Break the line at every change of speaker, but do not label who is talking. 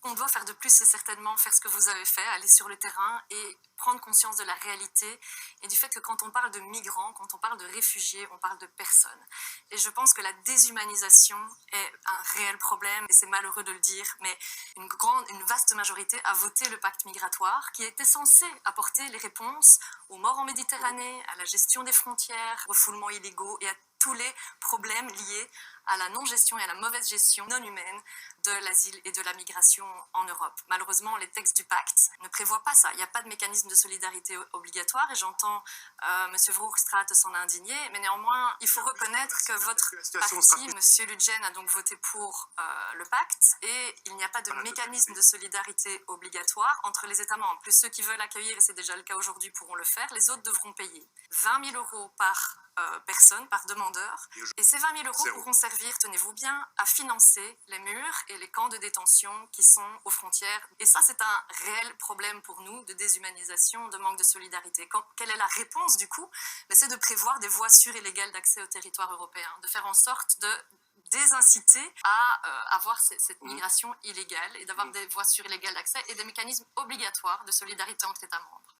qu'on doit faire de plus, c'est certainement faire ce que vous avez fait, aller sur le terrain et prendre conscience de la réalité et du fait que quand on parle de migrants, quand on parle de réfugiés, on parle de personnes. Et je pense que la déshumanisation est un réel problème, et c'est malheureux de le dire, mais une vaste majorité a voté le pacte migratoire qui était censé apporter les réponses aux morts en Méditerranée, à la gestion des frontières, aux refoulements illégaux et à tous les problèmes liés à la non-gestion et à la mauvaise gestion non humaine de l'asile et de la migration en Europe. Malheureusement, les textes du pacte ne prévoient pas ça. Il n'y a pas de mécanisme de solidarité obligatoire et j'entends M. Verhofstadt s'en indigner, mais néanmoins, il faut reconnaître que votre parti, M. Ludgen, a donc voté pour le pacte et il n'y a pas de mécanisme de solidarité obligatoire entre les États membres. Que ceux qui veulent accueillir, et c'est déjà le cas aujourd'hui, pourront le faire, les autres devront payer 20 000 euros par personne, par demandeur. Et ces 20 000 euros pourront servir, tenez-vous bien, à financer les murs et les camps de détention qui sont aux frontières. Et ça, c'est un réel problème pour nous de déshumanisation, de manque de solidarité. Quelle est la réponse, du coup? C'est de prévoir des voies sûres et légales d'accès au territoire européen, de faire en sorte de désinciter à avoir cette migration illégale et d'avoir des voies sûres et légales d'accès et des mécanismes obligatoires de solidarité entre États membres.